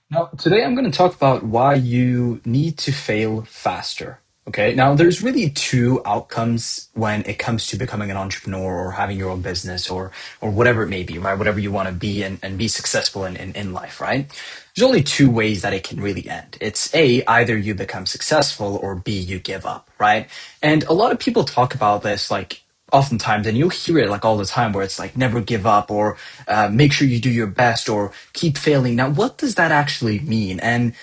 Now, today I'm going to talk about why you need to fail faster. Okay. Now, there's really two outcomes when it comes to becoming an entrepreneur or having your own business or whatever it may be, right? Whatever you want to be and be successful in life, right? There's only two ways that it can really end. It's A, either you become successful or B, you give up, right? And a lot of people talk about this like oftentimes, and you'll hear it like all the time where it's like never give up or make sure you do your best or keep failing. Now, what does that actually mean? And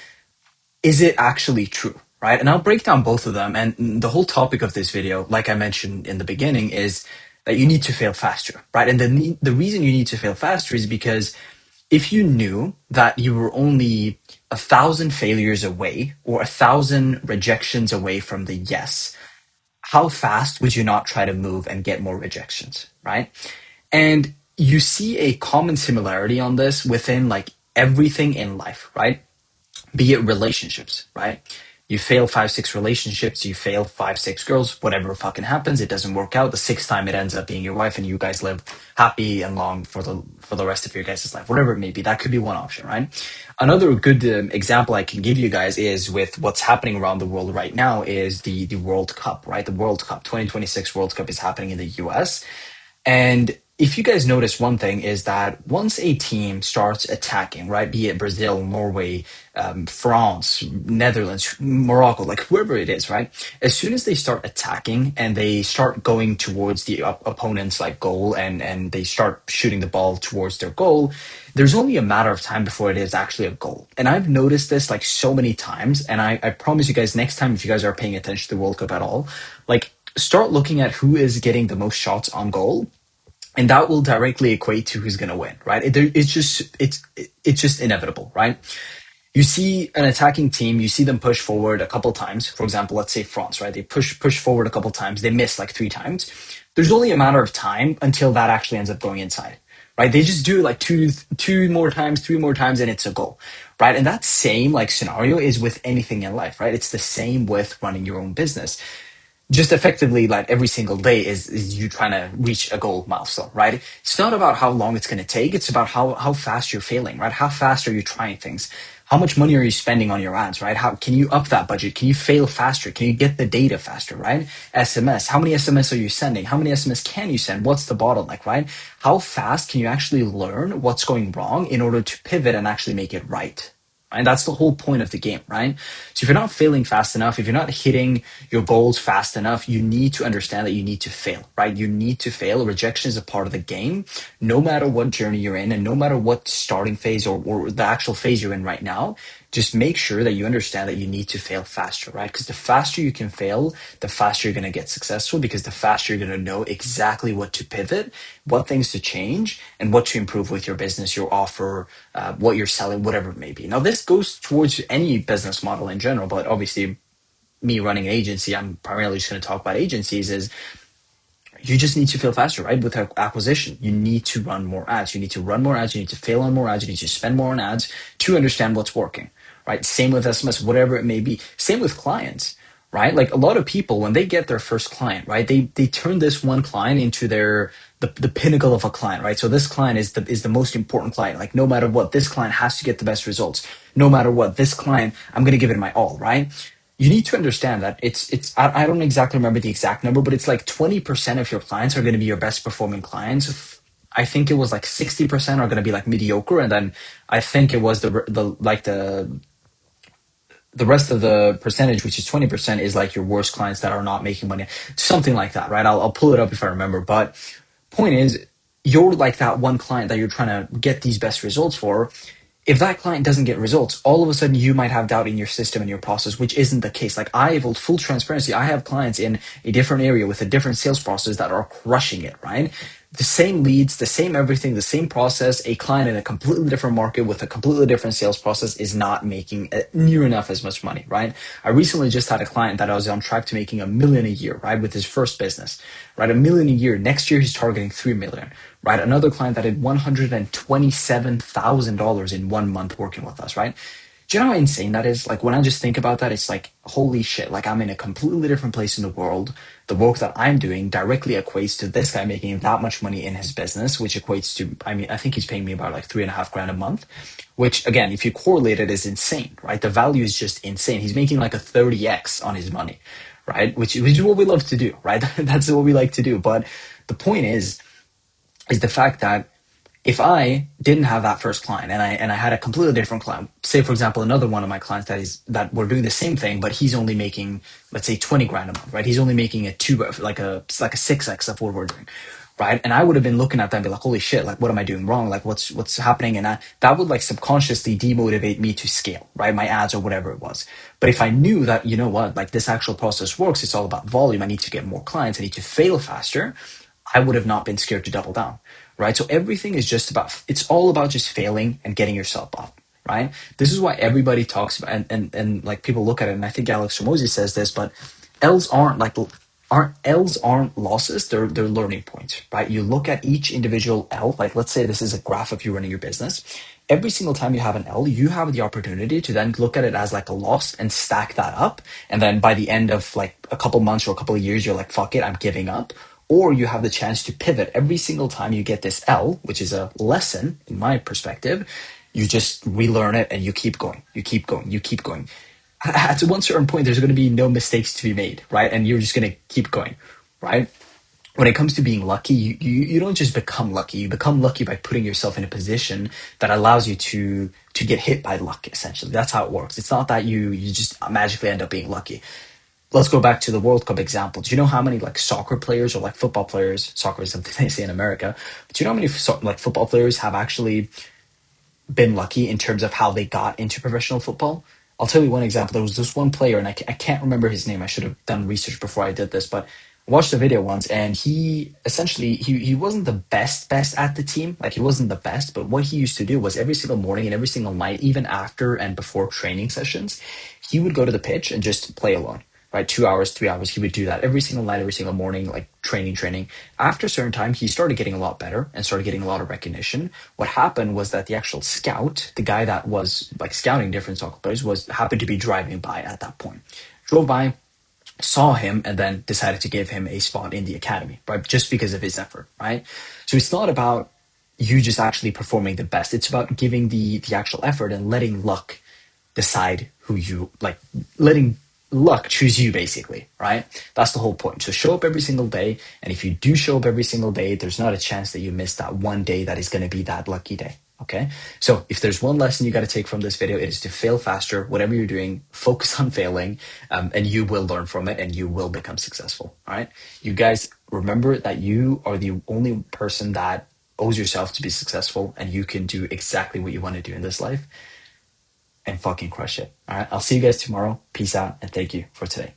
is it actually true? Right. And I'll break down both of them. And the whole topic of this video, like I mentioned in the beginning, is that you need to fail faster. Right. And the reason you need to fail faster is because if you knew that you were only 1,000 failures away or 1,000 rejections away from the yes, how fast would you not try to move and get more rejections? Right. And you see a common similarity on this within like everything in life, right? Be it relationships, right? You fail five, six relationships, you fail five, six girls, whatever fucking happens, it doesn't work out. The sixth time it ends up being your wife and you guys live happy and long for the rest of your guys' life, whatever it may be. That could be one option, right? Another good example I can give you guys is with what's happening around the world right now is the World Cup, right? The World Cup, 2026 World Cup is happening in the US. And if you guys notice one thing is that once a team starts attacking, right, be it Brazil, Norway, France, Netherlands, Morocco, like whoever it is, right, as soon as they start attacking and they start going towards the opponent's like goal and they start shooting the ball towards their goal, there's only a matter of time before it is actually a goal. And I've noticed this like so many times. And I promise you guys, next time, if you guys are paying attention to the World Cup at all, like start looking at who is getting the most shots on goal, and that will directly equate to who's going to win, right? It's just inevitable, right? You see an attacking team, you see them push forward a couple times. For example, let's say France, right? They push forward a couple times, they miss like three times. There's only a matter of time until that actually ends up going inside, right? They just do it like two more times, three more times, and it's a goal, right? And that same like scenario is with anything in life, right? It's the same with running your own business, just effectively like every single day is you trying to reach a goal milestone, right? It's not about how long it's going to take. It's about how fast you're failing, right? How fast are you trying things? How much money are you spending on your ads, right? How can you up that budget? Can you fail faster? Can you get the data faster, right? SMS. How many SMS are you sending? How many SMS can you send? What's the bottleneck, right? How fast can you actually learn what's going wrong in order to pivot and actually make it right? And that's the whole point of the game, right? So if you're not failing fast enough, if you're not hitting your goals fast enough, you need to understand that you need to fail, right? You need to fail. Rejection is a part of the game, no matter what journey you're in and no matter what starting phase or the actual phase you're in right now. Just make sure that you understand that you need to fail faster, right? Because the faster you can fail, the faster you're going to get successful because the faster you're going to know exactly what to pivot, what things to change, and what to improve with your business, your offer, what you're selling, whatever it may be. Now, this goes towards any business model in general, but obviously, me running an agency, I'm primarily just going to talk about agencies, is you just need to fail faster, right? With acquisition, you need to run more ads. You need to run more ads. You need to fail on more ads. You need to spend more on ads to understand what's working, right? Same with SMS, whatever it may be. Same with clients, right? Like a lot of people, when they get their first client, right? They turn this one client into the pinnacle of a client, right? So this client is the most important client. Like no matter what, this client has to get the best results. No matter what, this client, I'm going to give it my all, right? You need to understand that I don't exactly remember the exact number, but it's like 20% of your clients are going to be your best performing clients. I think it was like 60% are going to be like mediocre, and then I think it was the rest of the percentage, which is 20%, is like your worst clients that are not making money, something like that, right? I'll pull it up if I remember. But point is, you're like that one client that you're trying to get these best results for. If that client doesn't get results, all of a sudden you might have doubt in your system and your process, which isn't the case. Like I have full transparency. I have clients in a different area with a different sales process that are crushing it, right? The same leads, the same everything, the same process. A client in a completely different market with a completely different sales process is not making near enough as much money, right? I recently just had a client that I was on track to making 1 million a year, right? With his first business, right? 1 million a year. Next year, he's targeting 3 million, right? Another client that did $127,000 in 1 month working with us, right? Do you know how insane that is? Like when I just think about that, it's like, holy shit, like I'm in a completely different place in the world. The work that I'm doing directly equates to this guy making that much money in his business, which equates to, I mean, I think he's paying me about like 3.5 grand a month, which again, if you correlate it, is insane, right? The value is just insane. He's making like a 30x on his money, right? Which is what we love to do, right? That's what we like to do. But the point is the fact that if I didn't have that first client and I had a completely different client, say for example another one of my clients that were doing the same thing, but he's only making, let's say, 20 grand a month, right? He's only making a two, like a 6x of what we're doing, right? And I would have been looking at that and be like, holy shit, like what am I doing wrong? Like what's happening? And that would like subconsciously demotivate me to scale, right? My ads or whatever it was. But if I knew that, you know what, like this actual process works, it's all about volume. I need to get more clients. I need to fail faster. I would have not been scared to double down, right? So everything is just about, it's all about just failing and getting yourself up, right? This is why everybody talks about, and like people look at it, and I think Alex Ramosi says this, but L's aren't losses, they're learning points, right? You look at each individual L, like let's say this is a graph of you running your business. Every single time you have an L, you have the opportunity to then look at it as like a loss and stack that up. And then by the end of like a couple months or a couple of years, you're like, fuck it, I'm giving up. Or you have the chance to pivot every single time you get this L, which is a lesson in my perspective. You just relearn it and you keep going, you keep going, you keep going. At one certain point, there's going to be no mistakes to be made, right? And you're just going to keep going, right? When it comes to being lucky, you don't just become lucky. You become lucky by putting yourself in a position that allows you to get hit by luck, essentially. That's how it works. It's not that you just magically end up being lucky. Let's go back to the World Cup example. Do you know how many like soccer players or like football players, soccer is something they say in America, but do you know how many like football players have actually been lucky in terms of how they got into professional football? I'll tell you one example. There was this one player, and I can't remember his name. I should have done research before I did this, but I watched the video once, and he essentially he wasn't the best at the team. Like he wasn't the best, but what he used to do was every single morning and every single night, even after and before training sessions, he would go to the pitch and just play alone. Right, 2 hours, 3 hours. He would do that every single night, every single morning, like training. After a certain time, he started getting a lot better and started getting a lot of recognition. What happened was that the actual scout, the guy that was like scouting different soccer players, was happened to be driving by at that point. Drove by, saw him, and then decided to give him a spot in the academy, right? Just because of his effort, right? So it's not about you just actually performing the best. It's about giving the actual effort and letting luck decide who you like, letting luck choose you, basically, right? That's the whole point. So show up every single day, and if you do show up every single day, there's not a chance that you miss that one day that is going to be that lucky day. Okay, so if there's one lesson you got to take from this video, it is to fail faster. Whatever you're doing, focus on failing, and you will learn from it and you will become successful. All right, you guys, remember that you are the only person that owes yourself to be successful, and you can do exactly what you want to do in this life and fucking crush it. All right. I'll see you guys tomorrow. Peace out. And thank you for today.